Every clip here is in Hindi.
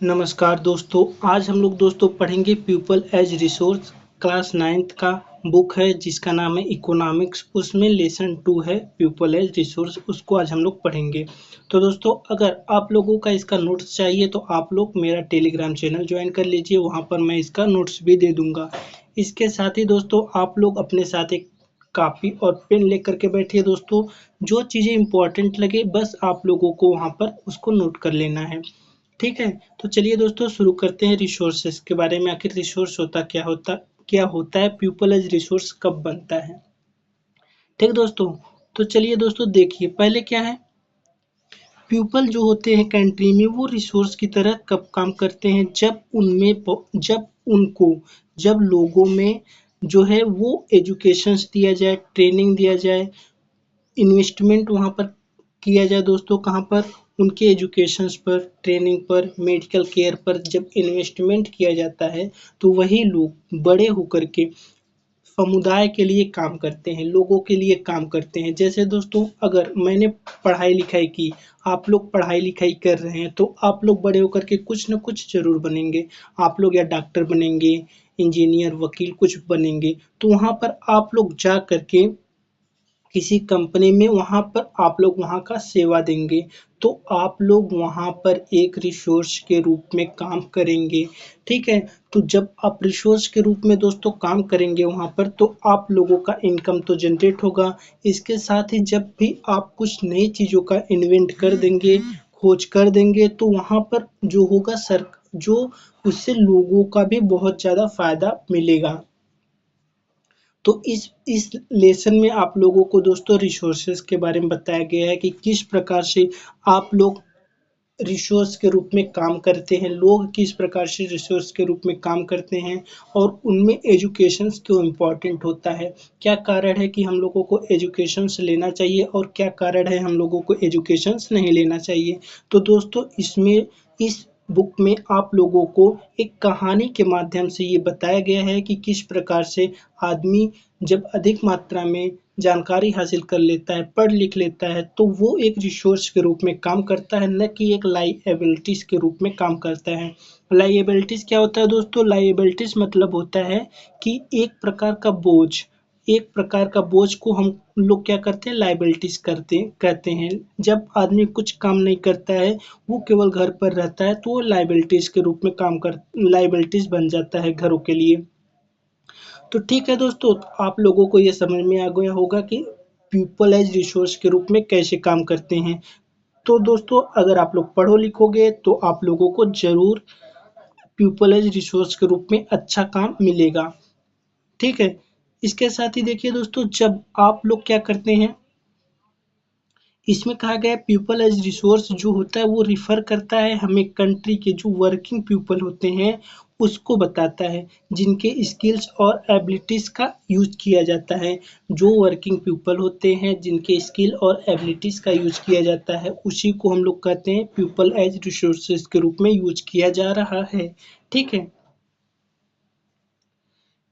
नमस्कार दोस्तों। आज हम लोग दोस्तों पढ़ेंगे people as resource. Class 9th का बुक है जिसका नाम है इकोनॉमिक्स। उसमें लेसन 2 है पीपल एज रिसोर्स, उसको आज हम लोग पढ़ेंगे। तो दोस्तों अगर आप लोगों का इसका नोट्स चाहिए तो आप लोग मेरा टेलीग्राम चैनल ज्वाइन कर लीजिए, वहाँ पर मैं इसका नोट्स भी दे दूँगा। इसके साथ ही दोस्तों आप लोग अपने साथ एक कॉपी और पेन लेकर के बैठिए दोस्तों। जो चीज़ें इम्पोर्टेंट लगे बस आप लोगों को वहाँ पर उसको नोट कर लेना है। ठीक है, तो चलिए दोस्तों शुरू करते हैं रिसोर्सेज के बारे में। आखिर रिसोर्स क्या होता है, पीपल एज रिसोर्स कब बनता है। ठीक दोस्तों, तो चलिए दोस्तों देखिए पहले क्या है। पीपल जो होते हैं कंट्री में वो रिसोर्स की तरह कब काम करते हैं, जब लोगों में जो है वो एजुकेशन दिया जाए, ट्रेनिंग दिया जाए, इन्वेस्टमेंट वहाँ पर किया जाए दोस्तों। कहाँ पर? उनके एजुकेशंस पर, ट्रेनिंग पर, मेडिकल केयर पर जब इन्वेस्टमेंट किया जाता है तो वही लोग बड़े होकर के समुदाय के लिए काम करते हैं, लोगों के लिए काम करते हैं। जैसे दोस्तों अगर मैंने पढ़ाई लिखाई की, आप लोग पढ़ाई लिखाई कर रहे हैं तो आप लोग बड़े होकर के कुछ न कुछ जरूर बनेंगे। आप लोग या डॉक्टर बनेंगे, इंजीनियर, वकील कुछ बनेंगे। तो वहाँ पर आप लोग जा करके किसी कंपनी में वहाँ पर आप लोग वहाँ का सेवा देंगे, तो आप लोग वहाँ पर एक रिसोर्स के रूप में काम करेंगे। ठीक है, तो जब आप रिसोर्स के रूप में दोस्तों काम करेंगे वहाँ पर तो आप लोगों का इनकम तो जनरेट होगा। इसके साथ ही जब भी आप कुछ नई चीज़ों का इन्वेंट कर देंगे, खोज कर देंगे, तो वहाँ पर जो होगा सर जो उससे लोगों का भी बहुत ज़्यादा फायदा मिलेगा। तो इस लेसन में आप लोगों को दोस्तों रिसोर्सेज के बारे में बताया गया है कि किस प्रकार से आप लोग रिसोर्स के रूप में काम करते हैं, लोग किस प्रकार से रिसोर्स के रूप में काम करते हैं और उनमें एजुकेशन क्यों इम्पोर्टेंट होता है। क्या कारण है कि हम लोगों को एजुकेशन लेना चाहिए और क्या कारण है हम लोगों को एजुकेशन नहीं लेना चाहिए। तो दोस्तों इस बुक में आप लोगों को एक कहानी के माध्यम से ये बताया गया है कि किस प्रकार से आदमी जब अधिक मात्रा में जानकारी हासिल कर लेता है, पढ़ लिख लेता है, तो वो एक रिसोर्स के रूप में काम करता है, न कि एक लायबिलिटीज के रूप में काम करता है। लायबिलिटीज क्या होता है दोस्तों? लायबिलिटीज मतलब होता है कि एक प्रकार का बोझ को हम लोग क्या करते हैं, लायबिलिटीज कहते हैं। जब आदमी कुछ काम नहीं करता है, वो केवल घर पर रहता है, तो वो लायबिलिटीज के रूप में लायबिलिटीज बन जाता है घरों के लिए। तो ठीक है दोस्तों, आप लोगों को ये समझ में आ गया होगा कि पीपल एज रिसोर्स के रूप में कैसे काम करते हैं। तो दोस्तों अगर आप लोग पढ़ो लिखोगे तो आप लोगों को जरूर पीपल एज रिसोर्स के रूप में अच्छा काम मिलेगा। ठीक है, इसके साथ ही देखिए दोस्तों, जब आप लोग क्या करते हैं, इसमें कहा गया है पीपल एज रिसोर्स जो होता है वो रिफर करता है हमें कंट्री के जो वर्किंग पीपल होते हैं उसको बताता है, जिनके स्किल्स और एबिलिटीज का यूज किया जाता है। जो वर्किंग पीपल होते हैं जिनके स्किल और एबिलिटीज का यूज किया जाता है उसी को हम लोग कहते हैं पीपल एज रिसोर्सेज के रूप में यूज किया जा रहा है। ठीक है,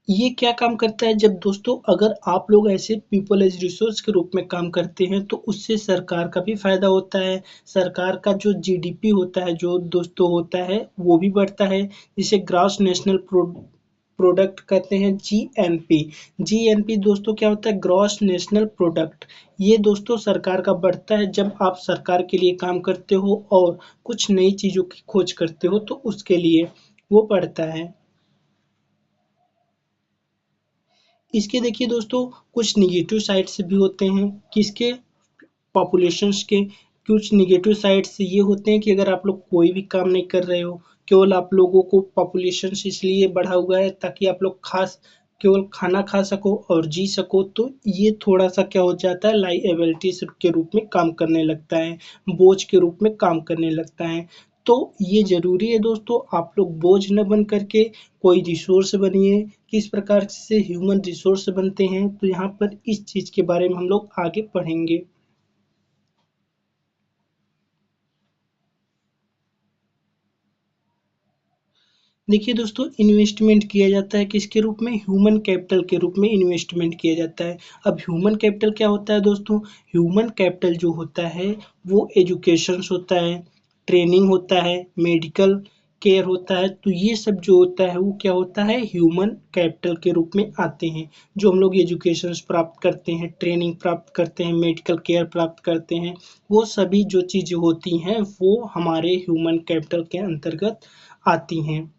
ये क्या काम करता है, जब दोस्तों अगर आप लोग ऐसे पीपल एज रिसोर्स के रूप में काम करते हैं तो उससे सरकार का भी फायदा होता है। सरकार का जो जीडीपी होता है जो दोस्तों होता है वो भी बढ़ता है, जिसे ग्रॉस नेशनल प्रोडक्ट कहते हैं, जीएनपी। जीएनपी दोस्तों क्या होता है? Gross national product. ये दोस्तों सरकार का बढ़ता है जब आप सरकार के लिए काम करते हो और कुछ नई चीज़ों की खोज करते हो तो उसके लिए वो बढ़ता है। इसके देखिए दोस्तों कुछ निगेटिव साइड्स भी होते हैं। किसके? पॉपुलेशंस के। कुछ निगेटिव साइड्स ये होते हैं कि अगर आप लोग कोई भी काम नहीं कर रहे हो, केवल आप लोगों को पॉपुलेशन इसलिए बढ़ा हुआ है ताकि आप लोग केवल खाना खा सको और जी सको, तो ये थोड़ा सा क्या हो जाता है, लाइएबिलिटीज के रूप में काम करने लगता है, बोझ के रूप में काम करने लगता है। तो ये जरूरी है दोस्तों आप लोग बोझ न बन करके कोई रिसोर्स बनिए। किस प्रकार से ह्यूमन रिसोर्स बनते हैं, तो यहाँ पर इस चीज के बारे में हम लोग आगे पढ़ेंगे। देखिए दोस्तों, इन्वेस्टमेंट किया जाता है किसके रूप में? ह्यूमन कैपिटल के रूप में इन्वेस्टमेंट किया जाता है। अब ह्यूमन कैपिटल क्या होता है दोस्तों? ह्यूमन कैपिटल जो होता है वो एजुकेशन होता है, ट्रेनिंग होता है, मेडिकल केयर होता है, तो ये सब जो होता है वो क्या होता है, ह्यूमन कैपिटल के रूप में आते हैं। जो हम लोग एजुकेशन प्राप्त करते हैं, ट्रेनिंग प्राप्त करते हैं, मेडिकल केयर प्राप्त करते हैं, वो सभी जो चीज़ें होती हैं वो हमारे ह्यूमन कैपिटल के अंतर्गत आती हैं।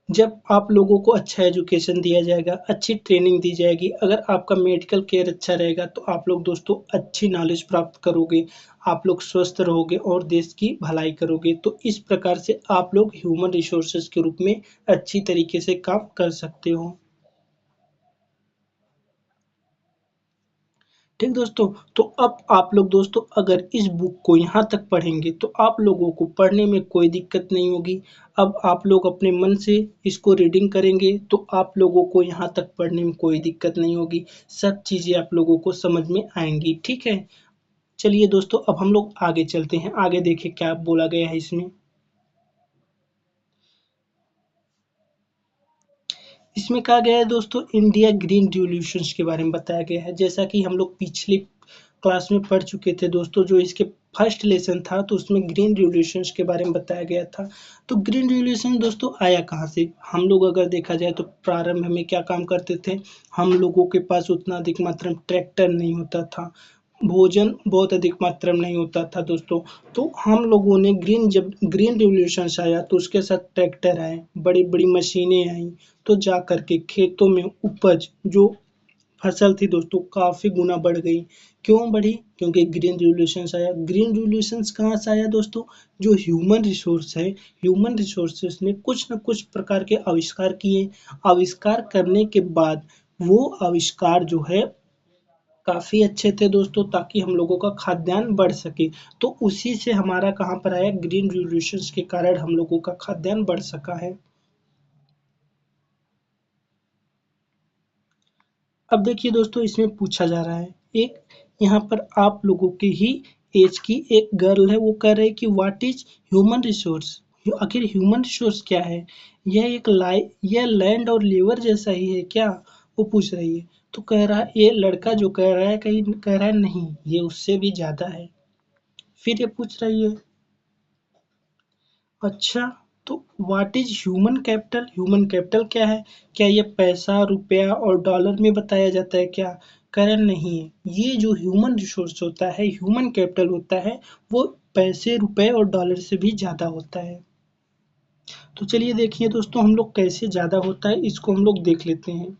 जब आप लोगों को अच्छा एजुकेशन दिया जाएगा, अच्छी ट्रेनिंग दी जाएगी, अगर आपका मेडिकल केयर अच्छा रहेगा तो आप लोग दोस्तों अच्छी नॉलेज प्राप्त करोगे, आप लोग स्वस्थ रहोगे और देश की भलाई करोगे। तो इस प्रकार से आप लोग ह्यूमन रिसोर्सेज के रूप में अच्छी तरीके से काम कर सकते हो। ठीक दोस्तों, तो अब आप लोग दोस्तों अगर इस बुक को यहाँ तक पढ़ेंगे तो आप लोगों को पढ़ने में कोई दिक्कत नहीं होगी। अब आप लोग अपने मन से इसको रीडिंग करेंगे तो आप लोगों को यहाँ तक पढ़ने में कोई दिक्कत नहीं होगी। सब चीज़ें आप लोगों को समझ में आएंगी। ठीक है, चलिए दोस्तों अब हम लोग आगे चलते हैं। आगे देखिए क्या बोला गया है इसमें। इसमें कहा गया है दोस्तों, इंडिया ग्रीन रिवॉल्यूशंस के बारे में बताया गया है। जैसा कि हम लोग पिछले क्लास में पढ़ चुके थे दोस्तों, जो इसके फर्स्ट लेसन था तो उसमें ग्रीन रिवॉल्यूशंस के बारे में बताया गया था। तो ग्रीन रिवॉल्यूशन दोस्तों आया कहाँ से? हम लोग अगर देखा जाए तो प्रारंभ में क्या काम करते थे, हम लोगों के पास उतना अधिक मात्रा में ट्रैक्टर नहीं होता था, भोजन बहुत अधिक मात्रा में नहीं होता था दोस्तों। तो हम लोगों ने जब ग्रीन रिवॉल्यूशंस आया तो उसके साथ ट्रैक्टर आए, बड़ी बड़ी मशीनें आई, तो जा करके खेतों में उपज जो फसल थी दोस्तों काफ़ी गुना बढ़ गई। क्यों बढ़ी? क्योंकि ग्रीन रिवॉल्यूशंस आया। ग्रीन रिवॉल्यूशंस कहाँ से आया दोस्तों? जो ह्यूमन रिसोर्स है, ह्यूमन रिसोर्सेस ने कुछ न कुछ प्रकार के आविष्कार किए। आविष्कार करने के बाद वो आविष्कार जो है काफ़ी अच्छे थे दोस्तों, ताकि हम लोगों का खाद्यान्न बढ़ सके। तो उसी से हमारा कहाँ पर आया, ग्रीन रिवॉल्यूशंस के कारण हम लोगों का खाद्यान्न बढ़ सका है। अब देखिए दोस्तों, इसमें पूछा जा रहा है, एक यहाँ पर आप लोगों के ही एज की एक गर्ल है, वो कह रही है कि व्हाट इज ह्यूमन रिसोर्स। आखिर ह्यूमन रिसोर्स क्या है? यह लैंड और लेबर जैसा ही है क्या? वो पूछ रही है। तो कह रहा है, ये लड़का जो कह रहा है, कहीं कह रहा है नहीं, ये उससे भी ज्यादा है। फिर ये पूछ रही है, अच्छा, तो what is human capital? Human capital क्या है? क्या ये पैसा, रुपया और डॉलर में बताया जाता है क्या? कारण नहीं है। ये जो ह्यूमन रिसोर्स होता है, ह्यूमन कैपिटल होता है, वो पैसे, रुपए और डॉलर से भी ज़्यादा होता है। तो चलिए देखिए दोस्तों, हम लोग कैसे ज़्यादा होता है इसको हम लोग देख लेते हैं।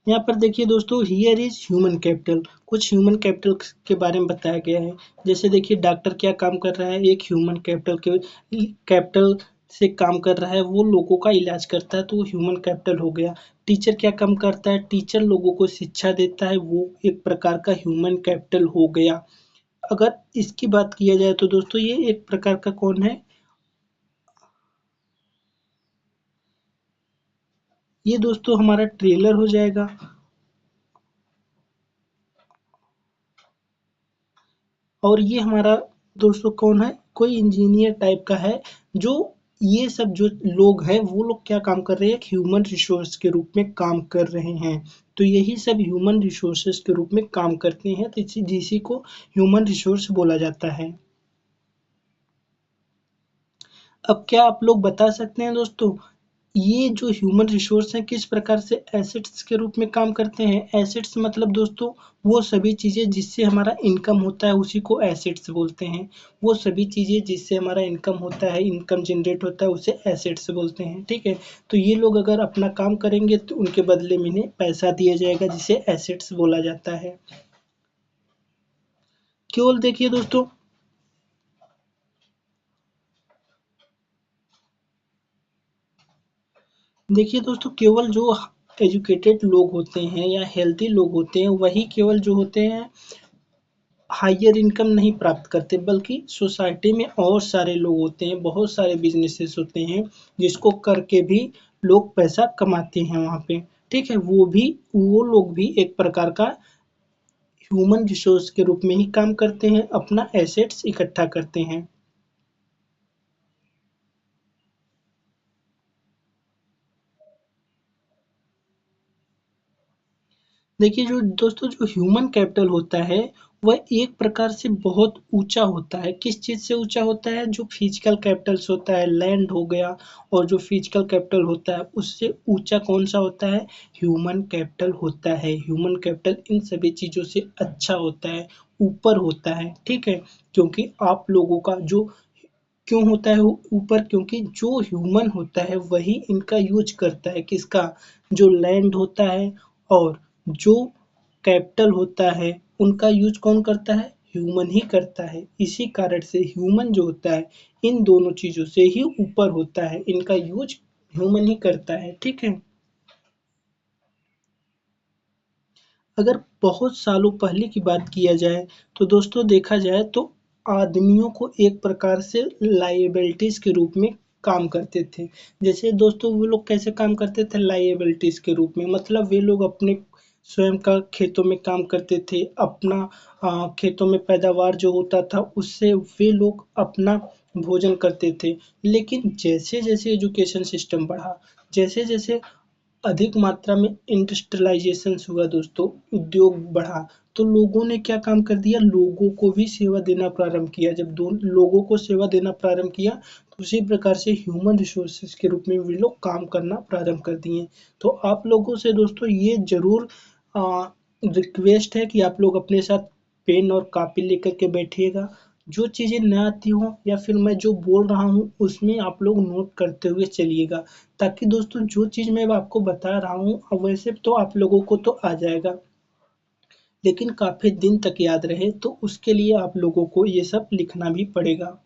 यहाँ पर देखिए दोस्तों, हियर इज ह्यूमन कैपिटल। कुछ ह्यूमन कैपिटल के बारे में बताया गया है। जैसे देखिए, डॉक्टर क्या काम कर रहा है, एक ह्यूमन कैपिटल से काम कर रहा है, वो लोगों का इलाज करता है, तो वो ह्यूमन कैपिटल हो गया। टीचर क्या काम करता है, टीचर लोगों को शिक्षा देता है, वो एक प्रकार का ह्यूमन कैपिटल हो गया। अगर इसकी बात किया जाए तो दोस्तों, ये एक प्रकार का कौन है, ये दोस्तों हमारा ट्रेलर हो जाएगा। और ये हमारा दोस्तों कौन है, कोई इंजीनियर टाइप का है, जो ये सब जो लोग हैं वो लोग क्या काम कर रहे हैं, ह्यूमन रिसोर्स के रूप में काम कर रहे हैं। तो यही सब ह्यूमन रिसोर्सेज के रूप में काम करते हैं, तो इसी को ह्यूमन रिसोर्स बोला जाता है। अब क्या आप लोग बता सकते हैं दोस्तों, ये जो ह्यूमन रिसोर्स हैं किस प्रकार से एसेट्स के रूप में काम करते हैं? एसेट्स मतलब दोस्तों वो सभी चीज़ें जिससे हमारा इनकम होता है, उसी को एसेट्स बोलते हैं। वो सभी चीज़ें जिससे हमारा इनकम होता है, इनकम जनरेट होता है, उसे एसेट्स बोलते हैं। ठीक है, तो ये लोग अगर अपना काम करेंगे तो उनके बदले में इन्हें पैसा दिया जाएगा, जिसे एसेट्स बोला जाता है। केवल देखिए दोस्तों, केवल जो एजुकेटेड लोग होते हैं या हेल्थी लोग होते हैं, वही केवल जो होते हैं हाइयर इनकम नहीं प्राप्त करते, बल्कि सोसाइटी में और सारे लोग होते हैं, बहुत सारे बिजनेसेस होते हैं, जिसको करके भी लोग पैसा कमाते हैं वहाँ पे। ठीक है, वो लोग भी एक प्रकार का ह्यूमन रिसोर्स के रूप में ही काम करते हैं, अपना एसेट्स इकट्ठा करते हैं। देखिए जो दोस्तों जो ह्यूमन कैपिटल होता है वह एक प्रकार से बहुत ऊंचा होता है। किस चीज से ऊंचा होता है? जो फिजिकल कैपिटल्स होता है, लैंड हो गया और जो फिजिकल कैपिटल होता है उससे ऊंचा कौन सा होता है? ह्यूमन कैपिटल होता है। ह्यूमन कैपिटल इन सभी चीजों से अच्छा होता है, ऊपर होता है, ठीक है। क्योंकि आप लोगों का जो क्यों होता है वो ऊपर? क्योंकि जो ह्यूमन होता है वही इनका यूज करता है। किसका? जो लैंड होता है और जो कैपिटल होता है उनका यूज कौन करता है? ह्यूमन ही करता है। इसी कारण से ह्यूमन जो होता है इन दोनों चीजों से ही ऊपर होता है, इनका यूज ह्यूमन ही करता है, ठीक है। अगर बहुत सालों पहले की बात किया जाए तो दोस्तों देखा जाए तो आदमियों को एक प्रकार से लायबिलिटीज के रूप में काम करते थे। जैसे दोस्तों वो लोग कैसे काम करते थे? लायबिलिटीज के रूप में, मतलब वे लोग अपने स्वयं का खेतों में काम करते थे, अपना खेतों में पैदावार जो होता था उससे वे लोग अपना भोजन करते थे। लेकिन जैसे जैसे एजुकेशन सिस्टम बढ़ा, जैसे जैसे अधिक मात्रा में इंडस्ट्रियलाइजेशन हुआ दोस्तों, उद्योग बढ़ा, तो लोगों ने क्या काम कर दिया? लोगों को भी सेवा देना प्रारंभ किया। जब दो लोगों को सेवा देना प्रारंभ किया तो उसी प्रकार से ह्यूमन रिसोर्सेज के रूप में वे लोग काम करना प्रारंभ कर दिए। तो आप लोगों से दोस्तों ये जरूर रिक्वेस्ट है कि आप लोग अपने साथ पेन और कॉपी लेकर के बैठिएगा। जो चीज़ें न आती हों या फिर मैं जो बोल रहा हूँ उसमें आप लोग नोट करते हुए चलिएगा, ताकि दोस्तों जो चीज़ मैं आपको बता रहा हूँ अब वैसे तो आप लोगों को तो आ जाएगा, लेकिन काफ़ी दिन तक याद रहे तो उसके लिए आप लोगों को ये सब लिखना भी पड़ेगा।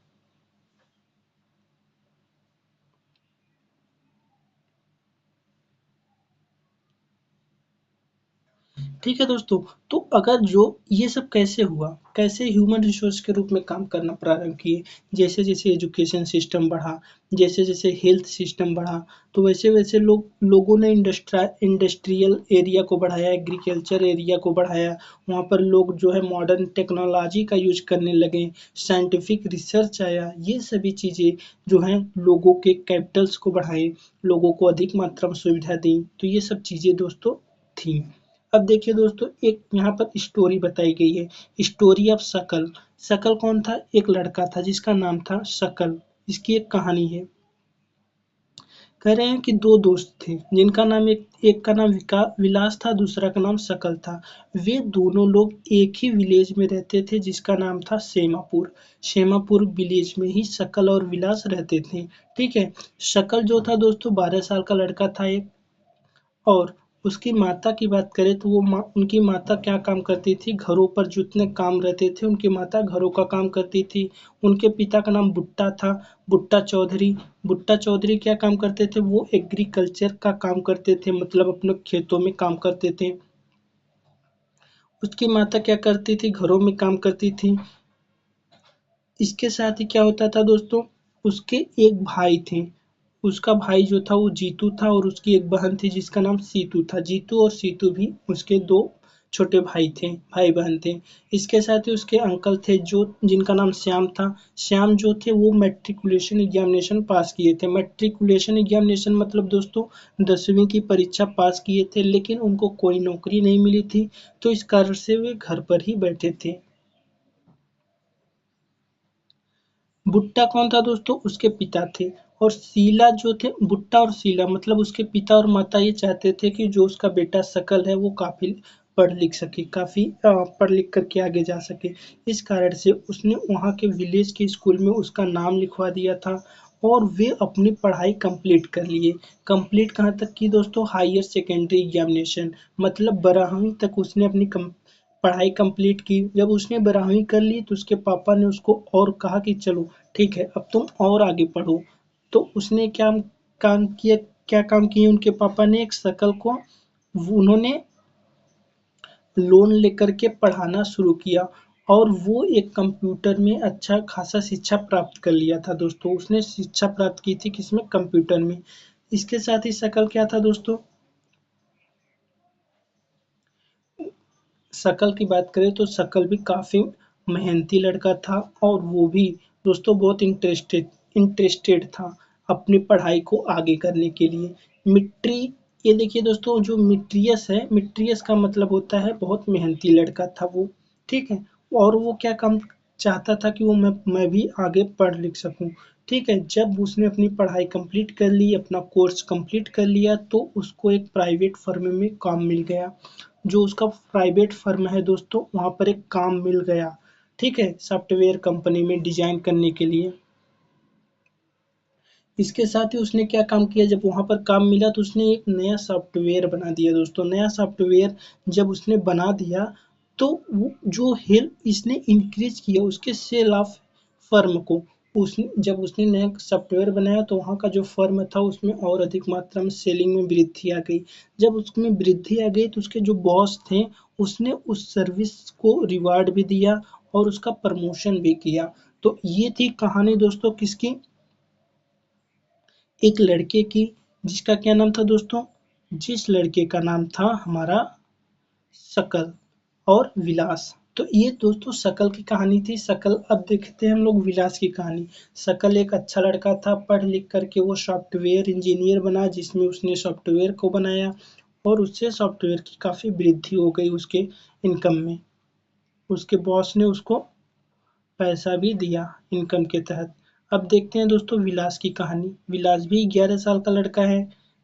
ठीक है दोस्तों, तो अगर जो ये सब कैसे हुआ, कैसे ह्यूमन रिसोर्स के रूप में काम करना प्रारंभ किए? जैसे जैसे एजुकेशन सिस्टम बढ़ा, जैसे जैसे हेल्थ सिस्टम बढ़ा, तो वैसे वैसे लोगों ने इंडस्ट्रियल एरिया को बढ़ाया, एग्रीकल्चर एरिया को बढ़ाया। वहाँ पर लोग जो है मॉडर्न टेक्नोलॉजी का यूज करने लगे, साइंटिफिक रिसर्च आया। ये सभी चीज़ें जो हैं लोगों के कैपिटल्स को बढ़ाए, लोगों को अधिक मात्रा में सुविधा दी। तो ये सब चीज़ें दोस्तों थी। अब देखिए दोस्तों एक यहाँ पर स्टोरी बताई गई है, स्टोरी ऑफ शकल। शकल कौन था? एक लड़का था जिसका नाम था शकल। इसकी एक कहानी है। कह रहे हैं कि दो दोस्त थे जिनका नाम एक का नाम विलास था, दूसरा का नाम शकल था। वे दोनों लोग एक ही विलेज में रहते थे जिसका नाम था सेमापुर। सेमापुर विलेज में ही शकल और विलास रहते थे, ठीक है। शकल जो था दोस्तों 12 साल का लड़का था एक, और उसकी माता की बात करें तो वो उनकी माता क्या काम करती थी? घरों पर जितने काम रहते थे उनकी माता घरों का काम करती थी। उनके पिता का नाम बुट्टा था, बुट्टा चौधरी। बुट्टा चौधरी क्या काम करते थे? वो एग्रीकल्चर का काम करते थे, मतलब अपने खेतों में काम करते थे। उसकी माता क्या करती थी? घरों में काम करती थी। इसके साथ ही क्या होता था दोस्तों? उसके एक भाई थे। उसका भाई जो था वो जीतू था और उसकी एक बहन थी जिसका नाम सीतू था। जीतू और सीतू भी उसके दो छोटे भाई थे, भाई बहन थे। इसके साथ ही उसके अंकल थे जो जिनका नाम श्याम था। श्याम जो थे वो मैट्रिकुलेशन एग्जामिनेशन पास किए थे। मैट्रिकुलेशन एग्जामिनेशन मतलब दोस्तों 10वीं की परीक्षा पास किए थे, लेकिन उनको कोई नौकरी नहीं मिली थी, तो इस कारण से वे घर पर ही बैठे थे। भुट्टा कौन था दोस्तों? उसके पिता थे। और शीला जो थे, भुट्टा और शीला मतलब उसके पिता और माता ये चाहते थे कि जो उसका बेटा शकल है वो काफी पढ़ लिख सके, काफी पढ़ लिख करके आगे जा सके। इस कारण से उसने वहाँ के विलेज के स्कूल में उसका नाम लिखवा दिया था और वे अपनी पढ़ाई कंप्लीट कर लिए। कंप्लीट कहाँ तक की दोस्तों? हायर सेकेंडरी एग्जामिनेशन, मतलब 12वीं तक उसने अपनी पढ़ाई कंप्लीट की। जब उसने 12वीं कर ली तो उसके पापा ने उसको और कहा कि चलो ठीक है अब तुम और आगे पढ़ो। तो उसने क्या काम किया? क्या काम किए उनके पापा ने? एक शकल को उन्होंने लोन लेकर के पढ़ाना शुरू किया और वो एक कंप्यूटर में अच्छा खासा शिक्षा प्राप्त कर लिया था दोस्तों। उसने शिक्षा प्राप्त की थी किसमें? कंप्यूटर में। इसके साथ ही शकल क्या था दोस्तों? शकल की बात करें तो शकल भी काफ़ी मेहनती लड़का था और वो भी दोस्तों बहुत इंटरेस्टेड इंटरेस्टेड था अपनी पढ़ाई को आगे करने के लिए। मिट्टी ये देखिए दोस्तों, जो मिट्रियस है, मिट्रियस का मतलब होता है बहुत मेहनती लड़का था वो, ठीक है। और वो क्या काम चाहता था कि वो मैं भी आगे पढ़ लिख सकूं, ठीक है। जब उसने अपनी पढ़ाई कंप्लीट कर ली, अपना कोर्स कंप्लीट कर लिया, तो उसको एक प्राइवेट फर्म में काम मिल गया। जो उसका प्राइवेट फर्म है दोस्तों, वहाँ पर एक काम मिल गया, ठीक है, सॉफ्टवेयर कंपनी में डिजाइन करने के लिए। इसके साथ ही उसने क्या काम किया, जब वहाँ पर काम मिला तो उसने एक नया सॉफ्टवेयर बना दिया दोस्तों। नया सॉफ्टवेयर जब उसने बना दिया, तो वो जो हेल्प इसने इंक्रीज किया उसके सेल ऑफ फर्म को। उसने जब उसने नया सॉफ्टवेयर बनाया तो वहाँ का जो फर्म था उसमें और अधिक मात्रा में सेलिंग में वृद्धि आ गई। जब उसमें वृद्धि आ गई तो उसके जो बॉस थे, उसने उस सर्विस को रिवार्ड भी दिया और उसका प्रमोशन भी किया। तो ये थी कहानी दोस्तों किसकी, एक लड़के की, जिसका क्या नाम था दोस्तों, जिस लड़के का नाम था हमारा शकल और विलास। तो ये दोस्तों शकल की कहानी थी। शकल, अब देखते हैं हम लोग विलास की कहानी। शकल एक अच्छा लड़का था, पढ़ लिख करके वो सॉफ्टवेयर इंजीनियर बना, जिसमें उसने सॉफ्टवेयर को बनाया और उससे सॉफ्टवेयर की काफ़ी वृद्धि हो गई उसके इनकम में। उसके बॉस ने उसको पैसा भी दिया इनकम के तहत। अब देखते हैं दोस्तों विलास की कहानी। विलास भी 11 साल का लड़का है।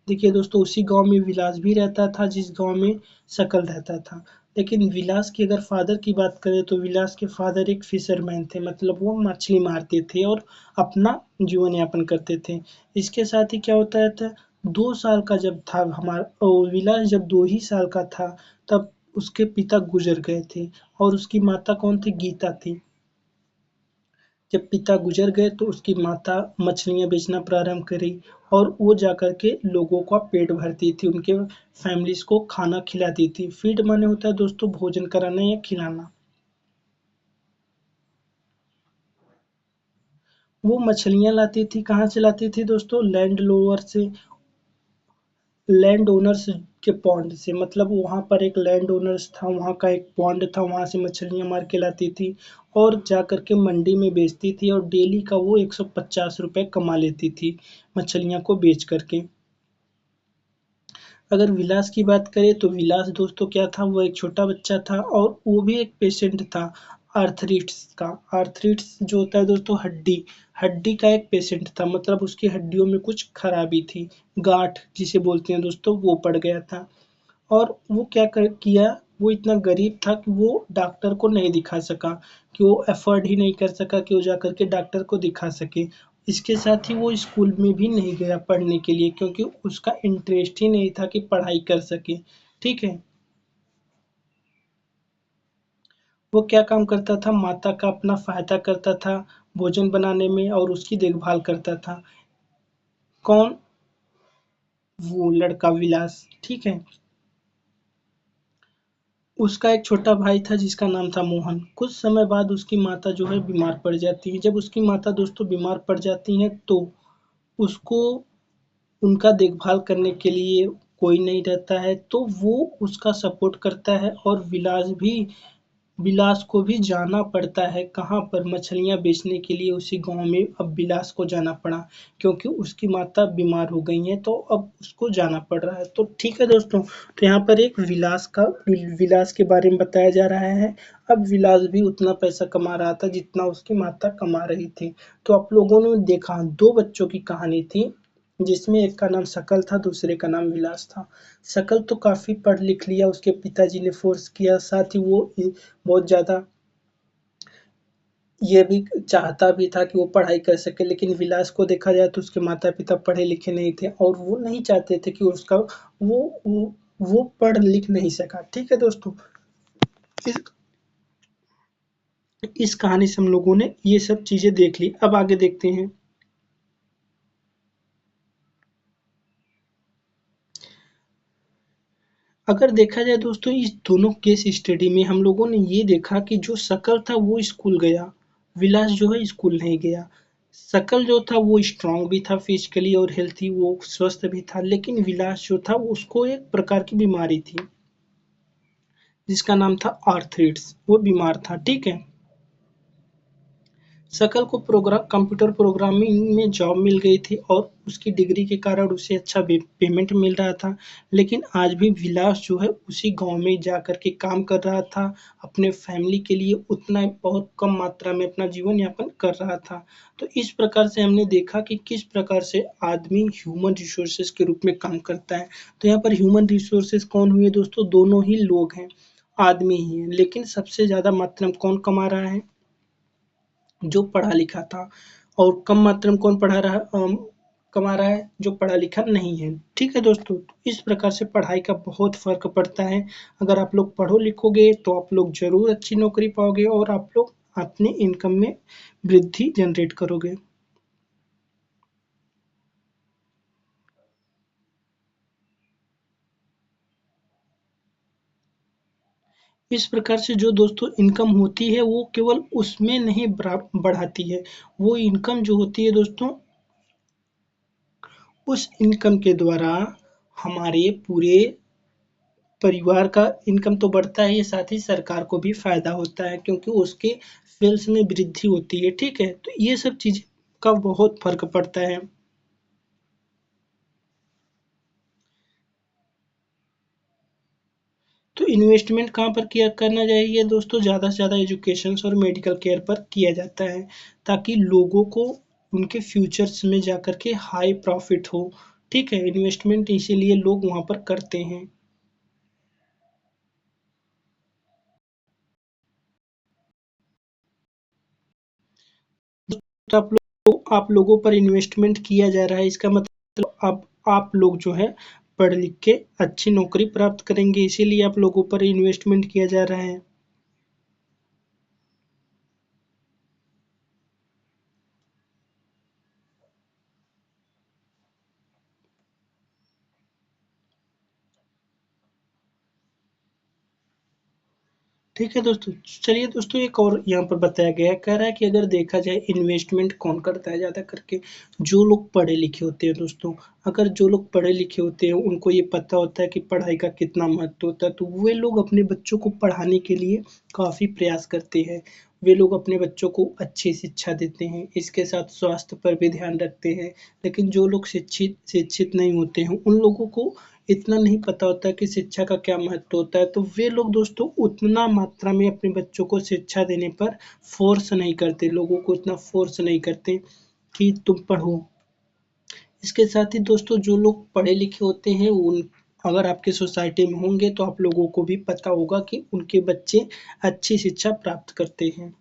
देखिए दोस्तों, उसी गांव में विलास भी रहता था जिस गांव में शकल रहता था। लेकिन विलास की अगर फादर की बात करें तो विलास के फादर एक फिशरमैन थे, मतलब वो मछली मारते थे और अपना जीवन यापन करते थे। इसके साथ ही क्या होता था, 2 साल का जब था हमारा विलास, जब 2 ही साल का था, तब उसके पिता गुजर गए थे और उसकी माता कौन थी, गीता थी। जब पिता गुजर गए तो उसकी माता मछलियाँ बेचना प्रारंभ करी और वो जाकर के लोगों का पेट भरती थी, उनके फैमिलीज़ को खाना खिलाती थी। फीड माने होता है दोस्तों भोजन कराना या खिलाना। वो मछलियाँ लाती थी, कहाँ से लाती थी दोस्तों, लैंड लोअर से, लैंड ओनर्स के पॉन्ड से। मतलब वहाँ पर एक लैंड ओनर्स था, वहाँ का एक पॉन्ड था, वहाँ से मछलियाँ मार के लाती थी और जा कर के मंडी में बेचती थी और डेली का वो 150 रुपये कमा लेती थी मछलियाँ को बेच करके। अगर विलास की बात करें तो विलास दोस्तों क्या था, वो एक छोटा बच्चा था और वो भी एक पेशेंट था आर्थरिटिस का। आर्थरिटिस जो होता है दोस्तों, हड्डी, हड्डी का एक पेशेंट था, मतलब उसकी हड्डियों में कुछ खराबी थी, गांठ जिसे बोलते हैं दोस्तों, वो पड़ गया था। और वो क्या किया, वो इतना गरीब था कि वो डॉक्टर को नहीं दिखा सका, कि वो अफोर्ड ही नहीं कर सका कि वो जा कर के डॉक्टर को दिखा सके। इसके साथ ही वो स्कूल में भी नहीं गया पढ़ने के लिए, क्योंकि उसका इंटरेस्ट ही नहीं था कि पढ़ाई कर सके, ठीक है। वो क्या काम करता था, माता का अपना सहायता करता था भोजन बनाने में और उसकी देखभाल करता था। कौन, वो लड़का विलास, ठीक है। उसका एक छोटा भाई था जिसका नाम था मोहन। कुछ समय बाद उसकी माता जो है बीमार पड़ जाती है। जब उसकी माता दोस्तों बीमार पड़ जाती हैं तो उसको उनका देखभाल करने के लिए कोई नहीं रहता है, तो वो उसका सपोर्ट करता है और विलास को भी जाना पड़ता है, कहाँ पर, मछलियाँ बेचने के लिए उसी गाँव में अब विलास को जाना पड़ा, क्योंकि उसकी माता बीमार हो गई हैं तो अब उसको जाना पड़ रहा है। तो ठीक है दोस्तों, तो यहाँ पर एक विलास के बारे में बताया जा रहा है। अब विलास भी उतना पैसा कमा रहा था जितना उसकी माता कमा रही थी। तो आप लोगों ने देखा, 2 बच्चों की कहानी थी, जिसमें एक का नाम शकल था, दूसरे का नाम विलास था। शकल तो काफ़ी पढ़ लिख लिया, उसके पिताजी ने फ़ोर्स किया, साथ ही वो बहुत ज़्यादा ये भी चाहता भी था कि वो पढ़ाई कर सके, लेकिन विलास को देखा जाए तो उसके माता-पिता पढ़े लिखे नहीं थे और वो नहीं चाहते थे कि उसका वो वो वो पढ़ लिख नहीं सका, ठीक है दोस्तों। इस इस कहानी से हम लोगों ने ये सब चीज़ें देख ली। अब आगे देखते हैं। अगर देखा जाए दोस्तों, इस दोनों केस स्टडी में हम लोगों ने ये देखा कि जो शकल था वो स्कूल गया, विलास जो है स्कूल नहीं गया। शकल जो था वो स्ट्रांग भी था फिजिकली और हेल्थी, वो स्वस्थ भी था, लेकिन विलास जो था उसको एक प्रकार की बीमारी थी जिसका नाम था आर्थरिटिस, वो बीमार था, ठीक है। शकल को कंप्यूटर प्रोग्रामिंग में जॉब मिल गई थी और उसकी डिग्री के कारण उसे अच्छा पेमेंट मिल रहा था। लेकिन आज भी विलास जो है उसी गांव में जा कर के काम कर रहा था। अपने फैमिली के लिए उतना बहुत कम मात्रा में अपना जीवन यापन कर रहा था। तो इस प्रकार से हमने देखा कि किस प्रकार से आदमी ह्यूमन रिसोर्सेज के रूप में काम करता है। तो यहाँ पर ह्यूमन रिसोर्सेज कौन हुए दोस्तों? दोनों ही लोग हैं, आदमी ही हैं। लेकिन सबसे ज़्यादा मात्रा में कौन कमा रहा है? जो पढ़ा लिखा था। और कम मात्रा में कौन कमा रहा है? जो पढ़ा लिखा नहीं है। ठीक है दोस्तों, इस प्रकार से पढ़ाई का बहुत फर्क पड़ता है। अगर आप लोग पढ़ो लिखोगे तो आप लोग जरूर अच्छी नौकरी पाओगे और आप लोग अपने इनकम में वृद्धि जनरेट करोगे। इस प्रकार से जो दोस्तों इनकम होती है वो केवल उसमें नहीं बढ़ाती है। वो इनकम जो होती है दोस्तों, उस इनकम के द्वारा हमारे पूरे परिवार का इनकम तो बढ़ता ही है, साथ ही सरकार को भी फायदा होता है क्योंकि उसके सेल्स में वृद्धि होती है। ठीक है, तो ये सब चीज का बहुत फर्क पड़ता है। तो इन्वेस्टमेंट कहाँ पर किया करना चाहिए दोस्तों? ज़्यादा से ज़्यादा एजुकेशन और मेडिकल केयर पर किया जाता है, ताकि लोगों को उनके फ्यूचर्स में जाकर के हाई प्रॉफिट हो। ठीक है, इन्वेस्टमेंट इसीलिए लोग वहाँ पर करते हैं। तो आप लोगों पर इन्वेस्टमेंट किया जा रहा है, इसका मतलब आप लोग जो है पढ़ लिख के अच्छी नौकरी प्राप्त करेंगे, इसीलिए आप लोगों पर इन्वेस्टमेंट किया जा रहा है। ठीक है दोस्तों, चलिए दोस्तों एक और यहाँ पर बताया गया है, कह रहा है कि अगर देखा जाए इन्वेस्टमेंट कौन करता है ज़्यादा करके? जो लोग पढ़े लिखे होते हैं दोस्तों। अगर जो लोग पढ़े लिखे होते हैं उनको ये पता होता है कि पढ़ाई का कितना महत्व होता है, तो वे लोग अपने बच्चों को पढ़ाने के लिए काफ़ी प्रयास करते हैं। वे लोग अपने बच्चों को अच्छी शिक्षा देते हैं, इसके साथ स्वास्थ्य पर भी ध्यान रखते हैं। लेकिन जो लोग शिक्षित नहीं होते हैं उन लोगों को इतना नहीं पता होता कि शिक्षा का क्या महत्व होता है, तो वे लोग दोस्तों उतना मात्रा में अपने बच्चों को शिक्षा देने पर फोर्स नहीं करते, लोगों को इतना फोर्स नहीं करते कि तुम पढ़ो। इसके साथ ही दोस्तों जो लोग पढ़े लिखे होते हैं उन अगर आपके सोसाइटी में होंगे तो आप लोगों को भी पता होगा कि उनके बच्चे अच्छी शिक्षा प्राप्त करते हैं।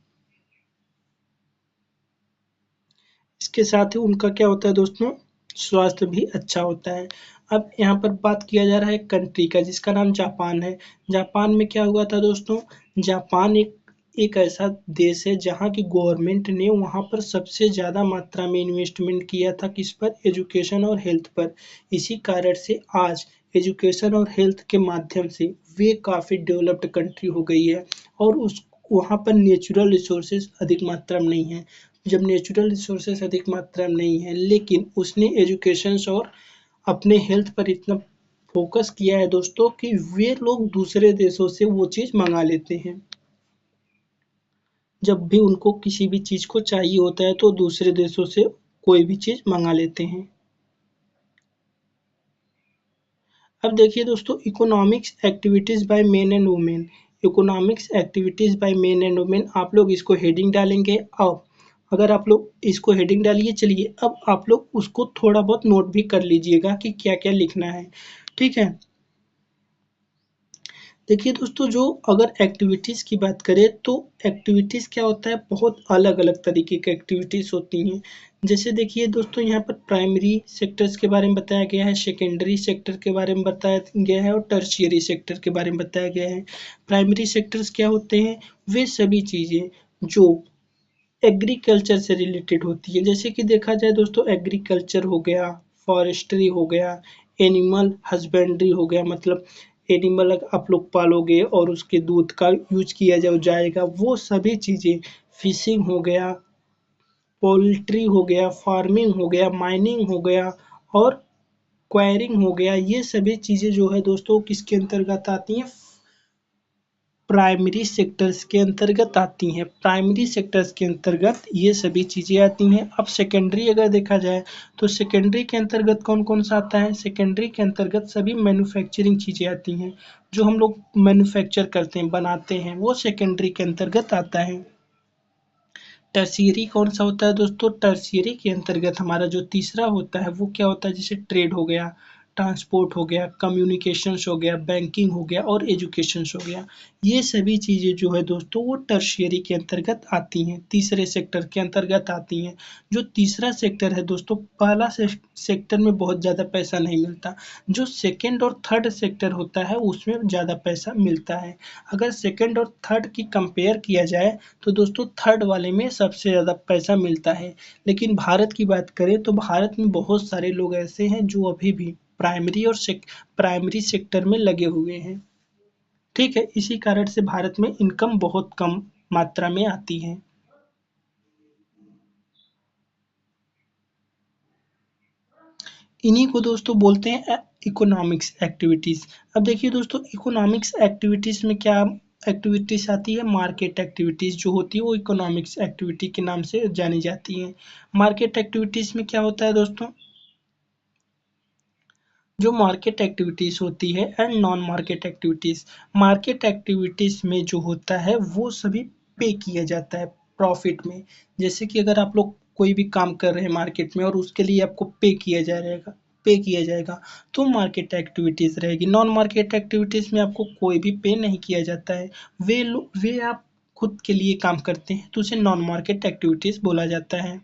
इसके साथ ही उनका क्या होता है दोस्तों? स्वास्थ्य भी अच्छा होता है। अब यहाँ पर बात किया जा रहा है कंट्री का, जिसका नाम जापान है। जापान में क्या हुआ था दोस्तों? जापान एक ऐसा देश है जहाँ की गवर्नमेंट ने वहाँ पर सबसे ज़्यादा मात्रा में इन्वेस्टमेंट किया था, किस पर? एजुकेशन और हेल्थ पर। इसी कारण से आज एजुकेशन और हेल्थ के माध्यम से वे काफ़ी डेवलप्ड कंट्री हो गई है। और उस वहाँ पर नेचुरल रिसोर्सेज अधिक मात्रा में नहीं है। जब नेचुरल रिसोर्सेस अधिक मात्रा में नहीं है, लेकिन उसने एजुकेशन और अपने हेल्थ पर इतना फोकस किया है दोस्तों कि वे लोग दूसरे देशों से वो चीज़ मंगा लेते हैं। जब भी उनको किसी भी चीज़ को चाहिए होता है तो दूसरे देशों से कोई भी चीज़ मंगा लेते हैं। अब देखिए दोस्तों, economics activities by men and women. Economics activities by men and women, आप लोग इसको हेडिंग डालेंगे। अब अगर आप लोग इसको हेडिंग डालिए, चलिए अब आप लोग उसको थोड़ा बहुत नोट भी कर लीजिएगा कि क्या क्या लिखना है। ठीक है, देखिए दोस्तों, जो अगर एक्टिविटीज़ की बात करें तो एक्टिविटीज़ क्या होता है, बहुत अलग अलग तरीके की एक्टिविटीज़ होती हैं। जैसे देखिए दोस्तों, यहाँ पर प्राइमरी सेक्टर्स के बारे में बताया गया है, सेकेंडरी सेक्टर के बारे में बताया गया है और टर्शियरी सेक्टर के बारे में बताया गया है। प्राइमरी सेक्टर्स क्या होते हैं? वे सभी चीज़ें जो एग्रीकल्चर से रिलेटेड होती है। जैसे कि देखा जाए दोस्तों, एग्रीकल्चर हो गया, फॉरेस्ट्री हो गया, एनिमल हस्बेंड्री हो गया, मतलब एनिमल आप लोग पालोगे और उसके दूध का यूज किया जाएगा, वो सभी चीज़ें। फिशिंग हो गया, पोल्ट्री हो गया, फार्मिंग हो गया, माइनिंग हो गया और क्वायरिंग हो गया, ये सभी चीज़ें जो है दोस्तों किसके अंतर्गत आती हैं? प्राइमरी सेक्टर्स के अंतर्गत आती हैं। प्राइमरी सेक्टर्स के अंतर्गत ये सभी चीज़ें आती हैं। अब सेकेंडरी अगर देखा जाए तो सेकेंडरी के अंतर्गत कौन कौन सा आता है? सेकेंडरी के अंतर्गत सभी मैन्युफैक्चरिंग चीज़ें आती हैं, जो हम लोग मैन्युफैक्चर करते हैं, बनाते हैं, वो सेकेंडरी के अंतर्गत आता है। टर्शियरी कौन सा होता है दोस्तों? टर्शियरी के अंतर्गत हमारा जो तीसरा होता है वो क्या होता है? जैसे ट्रेड हो गया, ट्रांसपोर्ट हो गया, कम्युनिकेशंस हो गया, बैंकिंग हो गया और एजुकेशंस हो गया। ये सभी चीज़ें जो है दोस्तों वो टर्शियरी के अंतर्गत आती हैं, तीसरे सेक्टर के अंतर्गत आती हैं। जो तीसरा सेक्टर है दोस्तों, पहला सेक्टर में बहुत ज़्यादा पैसा नहीं मिलता। जो सेकेंड और थर्ड सेक्टर होता है उसमें ज़्यादा पैसा मिलता है। अगर सेकेंड और थर्ड की कंपेयर किया जाए तो दोस्तों थर्ड वाले में सबसे ज़्यादा पैसा मिलता है। लेकिन भारत की बात करें तो भारत में बहुत सारे लोग ऐसे हैं जो अभी भी प्राइमरी सेक्टर में लगे हुए हैं। ठीक है, इसी कारण से भारत में इनकम बहुत कम मात्रा में आती है। इन्हीं को दोस्तों बोलते हैं इकोनॉमिक्स एक्टिविटीज़। अब देखिए दोस्तों, इकोनॉमिक्स एक्टिविटीज़ में क्या एक्टिविटीज़ आती है? मार्केट एक्टिविटीज़ जो होती है वो इकोनॉमिक्स एक्टिविटी के नाम से जानी जाती हैं। मार्केट एक्टिविटीज़ में क्या होता है दोस्तों? जो मार्केट एक्टिविटीज़ होती है and non market activities. Market activities में जो होता है वो सभी पे किया जाता है प्रॉफिट में। जैसे कि अगर आप लोग कोई भी काम कर रहे हैं मार्केट में और उसके लिए आपको पे किया जाएगा तो मार्केट एक्टिविटीज़ रहेगी। नॉन मार्केट एक्टिविटीज़ में आपको कोई भी पे नहीं किया जाता है। वे आप खुद के लिए काम करते हैं तो उसे नॉन मार्केट एक्टिविटीज़ बोला जाता है।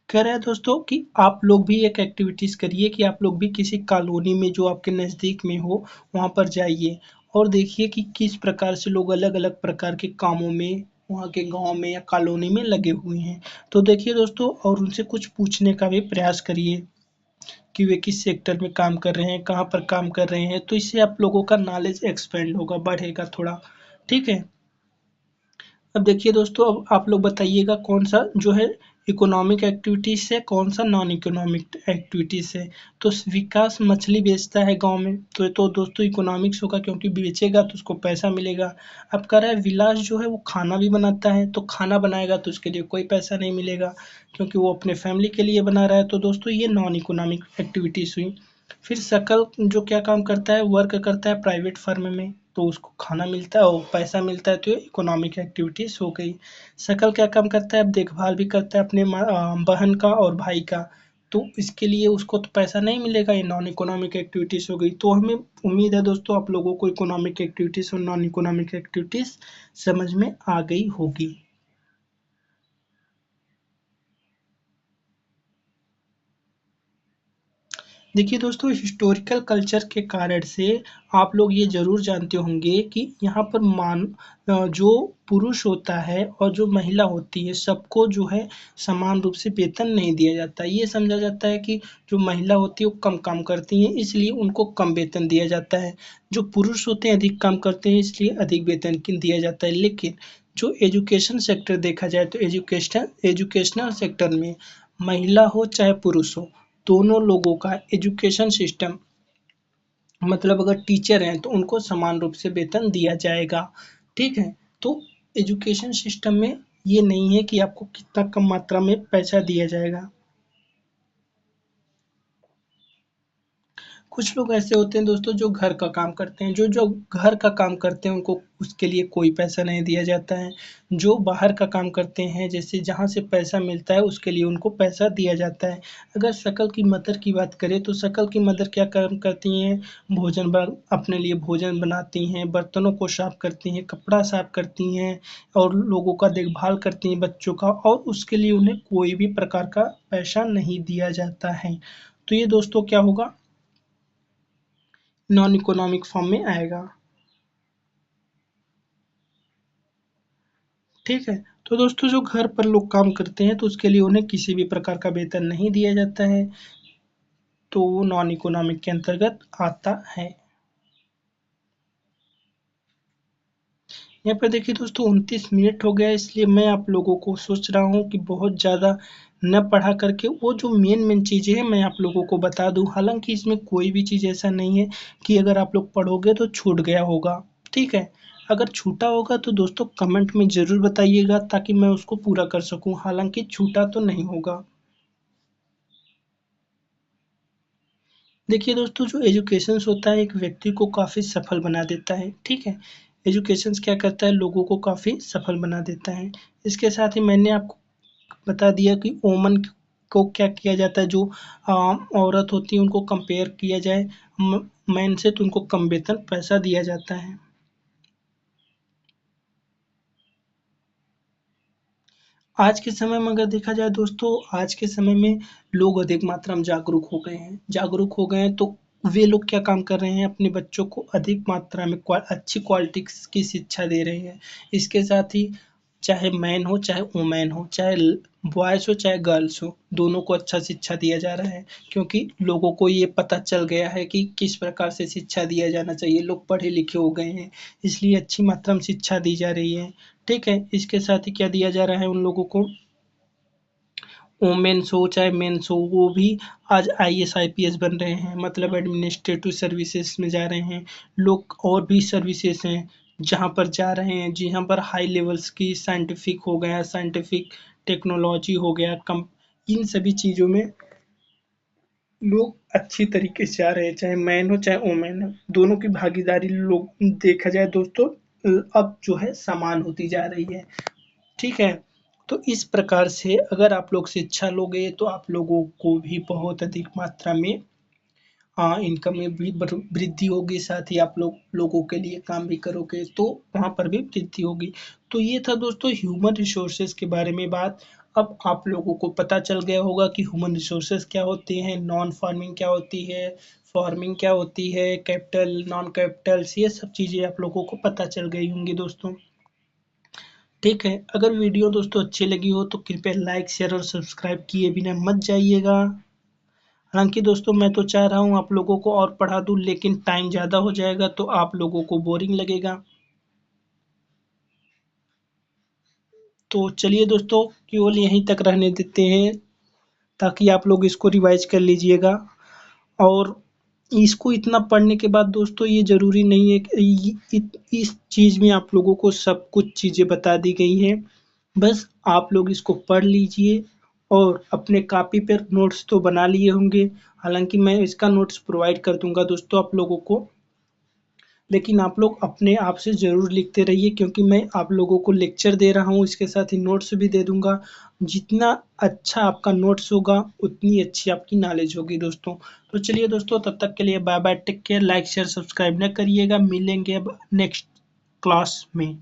कह रहा है दोस्तों कि आप लोग भी एक एक्टिविटीज़ करिए कि आप लोग भी किसी कॉलोनी में जो आपके नज़दीक में हो वहाँ पर जाइए और देखिए कि किस प्रकार से लोग अलग अलग प्रकार के कामों में वहाँ के गांव में या कॉलोनी में लगे हुए हैं। तो देखिए दोस्तों, और उनसे कुछ पूछने का भी प्रयास करिए कि वे किस सेक्टर में काम कर रहे हैं, कहाँ पर काम कर रहे हैं। तो इससे आप लोगों का नॉलेज एक्सपेंड होगा, बढ़ेगा थोड़ा। ठीक है। अब देखिए दोस्तों, अब आप लोग बताइएगा कौन सा जो है इकोनॉमिक एक्टिविटीज है, कौन सा नॉन इकोनॉमिक एक्टिविटीज है। तो विकास मछली बेचता है गांव में, तो ये तो दोस्तों इकोनॉमिक्स होगा, क्योंकि बेचेगा तो उसको पैसा मिलेगा। अब कह रहा है विलास जो है वो खाना भी बनाता है, तो खाना बनाएगा तो उसके लिए कोई पैसा नहीं मिलेगा, क्योंकि वो अपने फैमिली के लिए बना रहा है। तो दोस्तों ये नॉन इकोनॉमिक एक्टिविटीज हुई। फिर शकल जो क्या काम करता है? वर्क करता है प्राइवेट फर्म में, तो उसको खाना मिलता है और पैसा मिलता है, तो ये इकोनॉमिक एक्टिविटीज़ हो गई। शकल क्या काम करता है? अब देखभाल भी करता है अपने बहन का और भाई का, तो इसके लिए उसको तो पैसा नहीं मिलेगा, ये नॉन इकोनॉमिक एक्टिविटीज़ हो गई। तो हमें उम्मीद है दोस्तों आप लोगों को इकोनॉमिक एक्टिविटीज़ और नॉन इकोनॉमिक एक्टिविटीज़ समझ में आ गई होगी। देखिए दोस्तों, हिस्टोरिकल कल्चर के कारण से आप लोग ये ज़रूर जानते होंगे कि यहाँ पर जो पुरुष होता है और जो महिला होती है सबको जो है समान रूप से वेतन नहीं दिया जाता है। ये समझा जाता है कि जो महिला होती है वो कम काम करती हैं, इसलिए उनको कम वेतन दिया जाता है। जो पुरुष होते हैं अधिक काम करते हैं, इसलिए अधिक वेतन दिया जाता है। लेकिन जो एजुकेशन सेक्टर देखा जाए तो एजुकेशनल सेक्टर में महिला हो चाहे पुरुष हो, दोनों लोगों का एजुकेशन सिस्टम, मतलब अगर टीचर हैं तो उनको समान रूप से वेतन दिया जाएगा। ठीक है। तो एजुकेशन सिस्टम में ये नहीं है कि आपको कितना कम मात्रा में पैसा दिया जाएगा। कुछ लोग ऐसे होते हैं दोस्तों जो घर का काम करते हैं, जो जो घर का काम करते हैं उनको उसके लिए कोई पैसा नहीं दिया जाता है। जो बाहर का काम करते हैं, जैसे जहाँ से पैसा मिलता है उसके लिए उनको पैसा दिया जाता है। अगर शकल की मदर की बात करें तो शकल की मदर क्या काम करती हैं? अपने लिए भोजन बनाती हैं, बर्तनों को साफ करती हैं, कपड़ा साफ करती हैं और लोगों का देखभाल करती हैं, बच्चों का, और उसके लिए उन्हें कोई भी प्रकार का पैसा नहीं दिया जाता है। तो ये दोस्तों क्या होगा? नॉन इकोनॉमिक फॉर्म में आएगा। ठीक है। तो दोस्तों जो घर पर लोग काम करते हैं तो उसके लिए उन्हें किसी भी प्रकार का वेतन नहीं दिया जाता है, तो वो नॉन इकोनॉमिक के अंतर्गत आता है। यहाँ पर देखिए दोस्तों 29 मिनट हो गया, इसलिए मैं आप लोगों को सोच रहा हूँ कि बहुत ज़्यादा न पढ़ा करके वो जो मेन चीज़ें हैं मैं आप लोगों को बता दूं। हालांकि इसमें कोई भी चीज़ ऐसा नहीं है कि अगर आप लोग पढ़ोगे तो छूट गया होगा, ठीक है। अगर छूटा होगा तो दोस्तों कमेंट में ज़रूर बताइएगा ताकि मैं उसको पूरा कर सकूं। हालांकि छूटा तो नहीं होगा। देखिए दोस्तों, जो एजुकेशंस होता है एक व्यक्ति को काफ़ी सफल बना देता है, ठीक है। एजुकेशंस क्या करता है, लोगों को काफ़ी सफल बना देता है। इसके साथ ही मैंने आपको बता दिया कि वुमन को क्या किया जाता है, जो औरत होती है उनको कंपेयर किया जाए मैन से तो उनको कम वेतन पैसा दिया जाता है। आज के समय में अगर देखा जाए दोस्तों, आज के समय में लोग अधिक मात्रा में जागरूक हो गए हैं। जागरूक हो गए हैं तो वे लोग क्या काम कर रहे हैं, अपने बच्चों को अधिक मात्रा में अच्छी क्वालिटी की शिक्षा दे रहे हैं। इसके साथ ही चाहे मैन हो चाहे वुमेन हो, चाहे बॉयज़ हो चाहे गर्ल्स हो, दोनों को अच्छा शिक्षा दिया जा रहा है। क्योंकि लोगों को ये पता चल गया है कि किस प्रकार से शिक्षा दिया जाना चाहिए। लोग पढ़े लिखे हो गए हैं, इसलिए अच्छी मात्रा में शिक्षा दी जा रही है, ठीक है। इसके साथ ही क्या दिया जा रहा है उन लोगों को, वुमेन्स हो चाहे मेन्स हो, वो भी आज आईएएस आईपीएस बन रहे हैं, मतलब एडमिनिस्ट्रेटिव सर्विसेज में जा रहे हैं। लोग और भी सर्विसेज हैं जहाँ पर जा रहे हैं, जहाँ पर हाई लेवल्स की साइंटिफिक हो गया, साइंटिफिक टेक्नोलॉजी हो गया, कम इन सभी चीज़ों में लोग अच्छी तरीके से जा रहे हैं, चाहे मैन हो चाहे वुमेन हो, दोनों की भागीदारी लोग देखा जाए दोस्तों अब जो है समान होती जा रही है, ठीक है। तो इस प्रकार से अगर आप लोग शिक्षा लोगे तो आप लोगों को भी बहुत अधिक मात्रा में इनकम में भी वृद्धि होगी, साथ ही आप लोगों के लिए काम भी करोगे तो वहाँ पर भी वृद्धि होगी। तो ये था दोस्तों ह्यूमन रिसोर्सेज के बारे में बात। अब आप लोगों को पता चल गया होगा कि ह्यूमन रिसोर्सेज क्या होते हैं, नॉन फार्मिंग क्या होती है, फार्मिंग क्या होती है, कैपिटल नॉन कैपिटल्स, ये सब चीज़ें आप लोगों को पता चल गई होंगी दोस्तों, ठीक है। अगर वीडियो दोस्तों अच्छी लगी हो तो कृपया लाइक शेयर और सब्सक्राइब किए बिना मत जाइएगा। हालांकि दोस्तों मैं तो चाह रहा हूँ आप लोगों को और पढ़ा दूँ, लेकिन टाइम ज़्यादा हो जाएगा तो आप लोगों को बोरिंग लगेगा। तो चलिए दोस्तों, केवल यहीं तक रहने देते हैं ताकि आप लोग इसको रिवाइज कर लीजिएगा। और इसको इतना पढ़ने के बाद दोस्तों ये ज़रूरी नहीं है कि इस चीज़ में आप लोगों को सब कुछ चीज़ें बता दी गई हैं। बस आप लोग इसको पढ़ लीजिए और अपने कॉपी पर नोट्स तो बना लिए होंगे। हालांकि मैं इसका नोट्स प्रोवाइड कर दूंगा दोस्तों आप लोगों को, लेकिन आप लोग अपने आप से ज़रूर लिखते रहिए क्योंकि मैं आप लोगों को लेक्चर दे रहा हूँ, इसके साथ ही नोट्स भी दे दूंगा। जितना अच्छा आपका नोट्स होगा उतनी अच्छी आपकी नॉलेज होगी दोस्तों। तो चलिए दोस्तों, तब तक के लिए bye bye, take care, like share subscribe न करिएगा। मिलेंगे अब नेक्स्ट क्लास में।